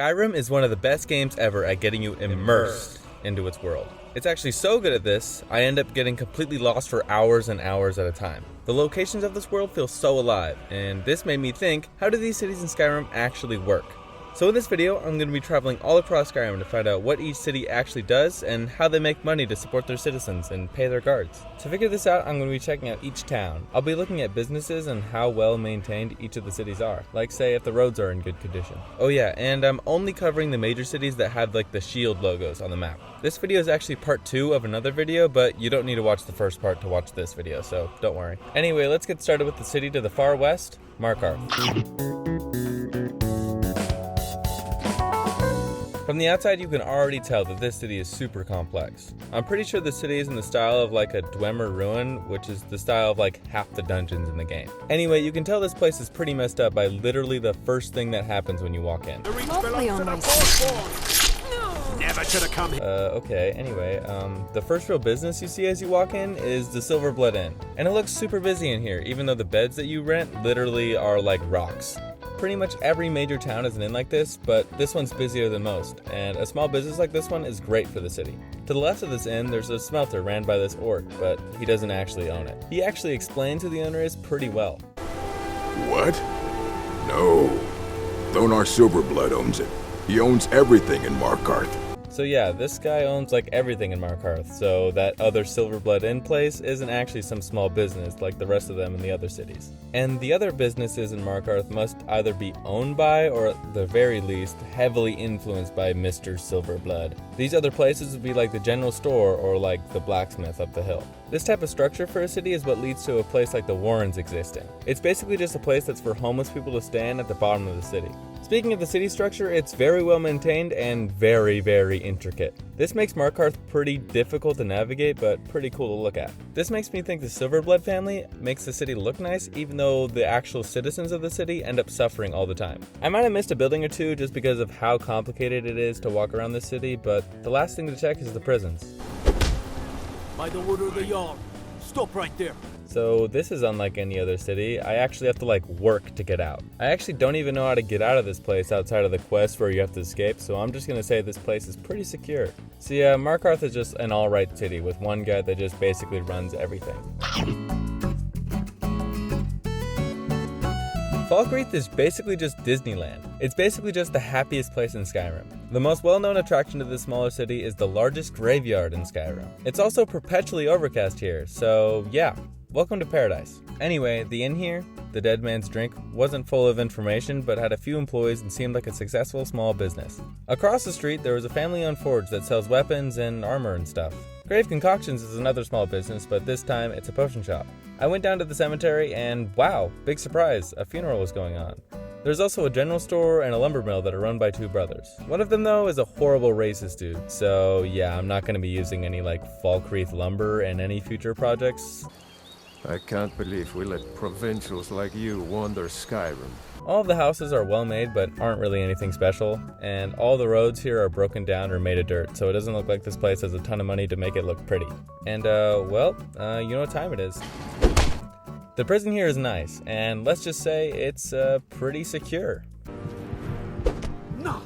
Skyrim is one of the best games ever at getting you immersed into its world. It's actually so good at this, I end up getting completely lost for hours and hours at a time. The locations of this world feel so alive, and this made me think, how do these cities in Skyrim actually work? So in this video, I'm going to be traveling all across Skyrim to find out what each city actually does and how they make money to support their citizens and pay their guards. To figure this out, I'm going to be checking out each town. I'll be looking at businesses and how well maintained each of the cities are, like say if the roads are in good condition. Oh yeah, and I'm only covering the major cities that have like the shield logos on the map. This video is actually part 2 of another video, but you don't need to watch the first part to watch this video, so don't worry. Anyway, let's get started with the city to the far west, Markarth. From the outside, you can already tell that this city is super complex. I'm pretty sure the city is in the style of like a Dwemer ruin, which is the style of like half the dungeons in the game. Anyway, you can tell this place is pretty messed up by literally the first thing that happens when you walk in. Never should have come here. Okay, anyway, the first real business you see as you walk in is the Silverblood Inn. And it looks super busy in here, even though the beds that you rent literally are like rocks. Pretty much every major town has an inn like this, but this one's busier than most, and a small business like this one is great for the city. To the left of this inn, there's a smelter ran by this orc, but he doesn't actually own it. He actually explains who the owner is pretty well. What? No. Thonar Silverblood owns it. He owns everything in Markarth. So yeah, this guy owns like everything in Markarth, so that other Silverblood Inn place isn't actually some small business like the rest of them in the other cities. And the other businesses in Markarth must either be owned by, or at the very least, heavily influenced by Mr. Silverblood. These other places would be like the general store or like the blacksmith up the hill. This type of structure for a city is what leads to a place like the Warrens existing. It's basically just a place that's for homeless people to stay in at the bottom of the city. Speaking of the city structure, it's very well maintained and very, very intricate. This makes Markarth pretty difficult to navigate, but pretty cool to look at. This makes me think the Silverblood family makes the city look nice, even though the actual citizens of the city end up suffering all the time. I might have missed a building or two just because of how complicated it is to walk around this city, but the last thing to check is the prisons. By the order of the Jarl. Stop right there. So this is unlike any other city. I actually have to like work to get out. I actually don't even know how to get out of this place outside of the quest where you have to escape, so I'm just gonna say this place is pretty secure. So yeah, Markarth is just an alright city with one guy that just basically runs everything. Falkreath is basically just Disneyland. It's basically just the happiest place in Skyrim. The most well-known attraction to this smaller city is the largest graveyard in Skyrim. It's also perpetually overcast here, so yeah, welcome to paradise. Anyway, the inn here, the Dead Man's Drink, wasn't full of information but had a few employees and seemed like a successful small business. Across the street, there was a family-owned forge that sells weapons and armor and stuff. Grave Concoctions is another small business, but this time it's a potion shop. I went down to the cemetery and wow, big surprise, a funeral was going on. There's also a general store and a lumber mill that are run by 2 brothers. One of them though is a horrible racist dude, so yeah, I'm not going to be using any like Falkreath lumber in any future projects. I can't believe we let provincials like you wander Skyrim. All of the houses are well made but aren't really anything special, and all the roads here are broken down or made of dirt, so it doesn't look like this place has a ton of money to make it look pretty. And well, you know what time it is. The prison here is nice, and let's just say it's pretty secure. No.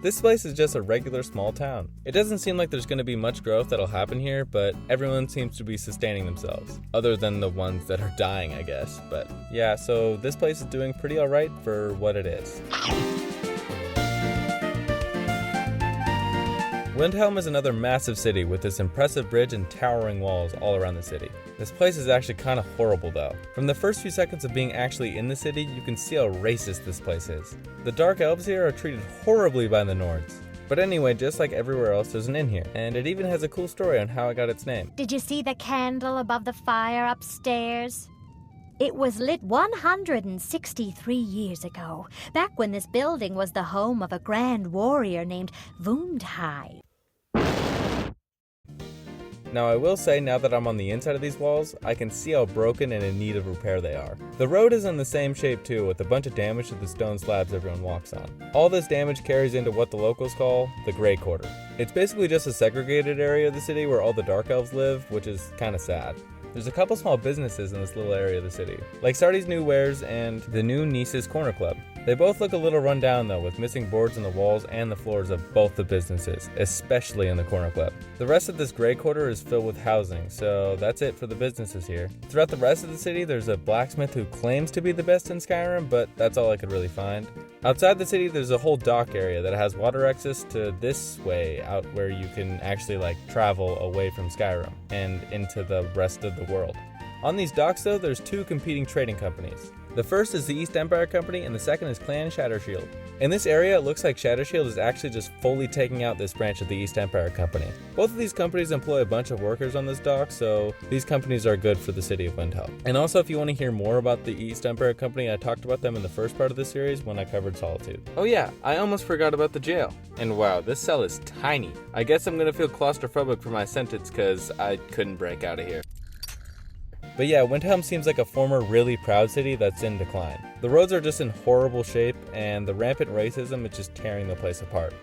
This place is just a regular small town. It doesn't seem like there's going to be much growth that'll happen here, but everyone seems to be sustaining themselves. Other than the ones that are dying, I guess. But yeah, so this place is doing pretty alright for what it is. Windhelm is another massive city with this impressive bridge and towering walls all around the city. This place is actually kind of horrible though. From the first few seconds of being actually in the city, you can see how racist this place is. The Dark Elves here are treated horribly by the Nords. But anyway, just like everywhere else, there's an inn here, and it even has a cool story on how it got its name. Did you see the candle above the fire upstairs? It was lit 163 years ago, back when this building was the home of a grand warrior named Windhelm. Now I will say, now that I'm on the inside of these walls, I can see how broken and in need of repair they are. The road is in the same shape too, with a bunch of damage to the stone slabs everyone walks on. All this damage carries into what the locals call the Grey Quarter. It's basically just a segregated area of the city where all the Dark Elves live, which is kinda sad. There's a couple small businesses in this little area of the city, like Sardi's New Wares and the new Niece's Corner Club. They both look a little run down though, with missing boards in the walls and the floors of both the businesses, especially in the corner club. The rest of this gray quarter is filled with housing, so that's it for the businesses here. Throughout the rest of the city, there's a blacksmith who claims to be the best in Skyrim, but that's all I could really find. Outside the city, there's a whole dock area that has water access to this way out where you can actually travel away from Skyrim and into the rest of the world. On these docks though, there's two competing trading companies. The first is the East Empire Company, and the second is Clan Shattershield. In this area, it looks like Shattershield is actually just fully taking out this branch of the East Empire Company. Both of these companies employ a bunch of workers on this dock, so these companies are good for the city of Windhelm. And also, if you want to hear more about the East Empire Company, I talked about them in the first part of the series when I covered Solitude. Oh yeah, I almost forgot about the jail. And wow, this cell is tiny. I guess I'm gonna feel claustrophobic for my sentence because I couldn't break out of here. But yeah, Windhelm seems like a former really proud city that's in decline. The roads are just in horrible shape, and the rampant racism is just tearing the place apart.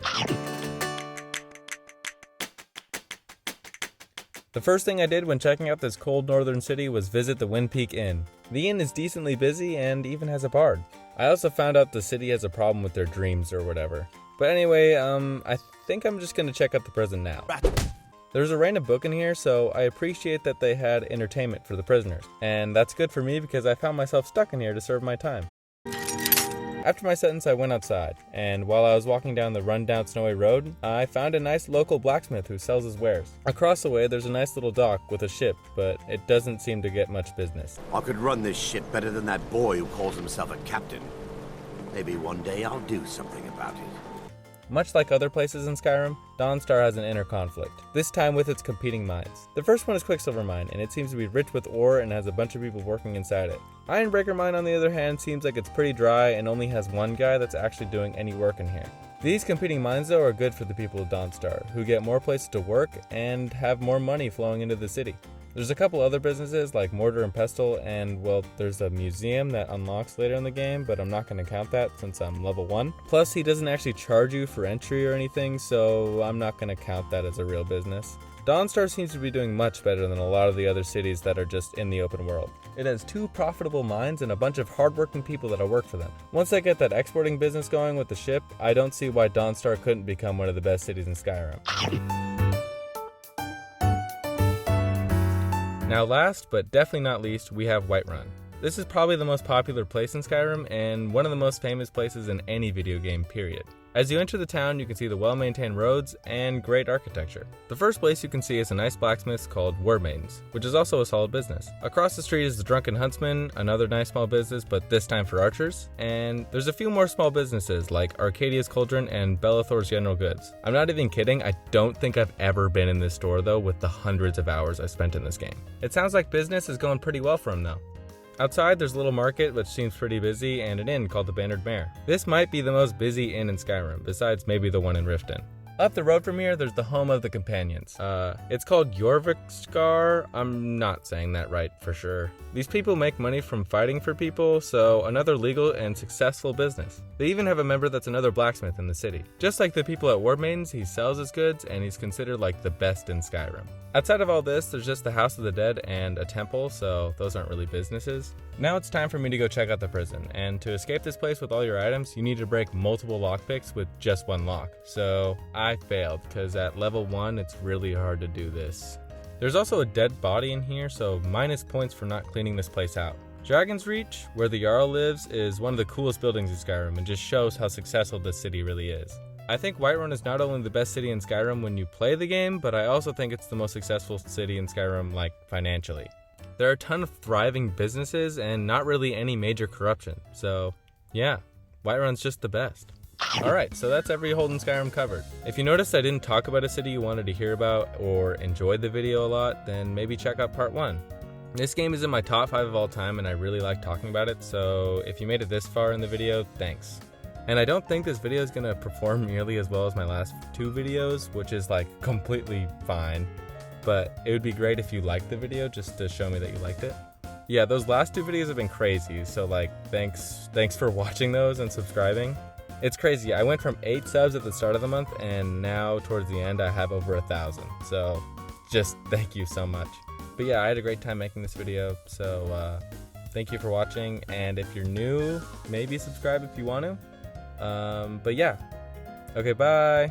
The first thing I did when checking out this cold northern city was visit the Wind Peak Inn. The inn is decently busy and even has a bard. I also found out the city has a problem with their dreams or whatever. But anyway, I think I'm just gonna check out the prison now. There's a random book in here, so I appreciate that they had entertainment for the prisoners. And that's good for me because I found myself stuck in here to serve my time. After my sentence, I went outside, and while I was walking down the run-down snowy road, I found a nice local blacksmith who sells his wares. Across the way, there's a nice little dock with a ship, but it doesn't seem to get much business. I could run this ship better than that boy who calls himself a captain. Maybe one day I'll do something about it. Much like other places in Skyrim, Dawnstar has an inner conflict, this time with its competing mines. The first one is Quicksilver Mine, and it seems to be rich with ore and has a bunch of people working inside it. Ironbreaker Mine, on the other hand, seems like it's pretty dry and only has one guy that's actually doing any work in here. These competing mines though are good for the people of Dawnstar, who get more places to work and have more money flowing into the city. There's a couple other businesses like Mortar and Pestle, and well, there's a museum that unlocks later in the game, but I'm not going to count that since I'm level 1. Plus, he doesn't actually charge you for entry or anything, so I'm not going to count that as a real business. Dawnstar seems to be doing much better than a lot of the other cities that are just in the open world. It has 2 profitable mines and a bunch of hardworking people that'll work for them. Once I get that exporting business going with the ship, I don't see why Dawnstar couldn't become one of the best cities in Skyrim. Now last, but definitely not least, we have Whiterun. This is probably the most popular place in Skyrim, and one of the most famous places in any video game, period. As you enter the town, you can see the well-maintained roads and great architecture. The first place you can see is a nice blacksmith called Warmaidens, which is also a solid business. Across the street is the Drunken Huntsman, another nice small business, but this time for archers. And there's a few more small businesses like Arcadia's Cauldron and Bellathor's General Goods. I'm not even kidding, I don't think I've ever been in this store though, with the hundreds of hours I spent in this game. It sounds like business is going pretty well for him though. Outside, there's a little market, which seems pretty busy, and an inn called the Bannered Mare. This might be the most busy inn in Skyrim, besides maybe the one in Riften. Up the road from here, there's the home of the companions. It's called Jorvikskar. I'm not saying that right for sure. These people make money from fighting for people, so another legal and successful business. They even have a member that's another blacksmith in the city. Just like the people at Warmaidens, he sells his goods, and he's considered like the best in Skyrim. Outside of all this, there's just the House of the Dead and a temple, so those aren't really businesses. Now it's time for me to go check out the prison, and to escape this place with all your items, you need to break multiple lockpicks with just one lock. So I failed, because at level 1, it's really hard to do this. There's also a dead body in here, so minus points for not cleaning this place out. Dragon's Reach, where the Jarl lives, is one of the coolest buildings in Skyrim and just shows how successful this city really is. I think Whiterun is not only the best city in Skyrim when you play the game, but I also think it's the most successful city in Skyrim, like, financially. There are a ton of thriving businesses and not really any major corruption, so yeah, Whiterun's just the best. Alright, so that's every hold in Skyrim covered. If you noticed I didn't talk about a city you wanted to hear about or enjoyed the video a lot, then maybe check out part 1. This game is in my top 5 of all time and I really like talking about it, so if you made it this far in the video, thanks. And I don't think this video is going to perform nearly as well as my last 2 videos, which is like completely fine. But it would be great if you liked the video just to show me that you liked it. Yeah, those last 2 videos have been crazy, so like thanks for watching those and subscribing. It's crazy, I went from 8 subs at the start of the month and now towards the end I have over 1,000. So just thank you so much. But yeah, I had a great time making this video, so thank you for watching, and if you're new, maybe subscribe if you want to. But yeah. Okay, bye!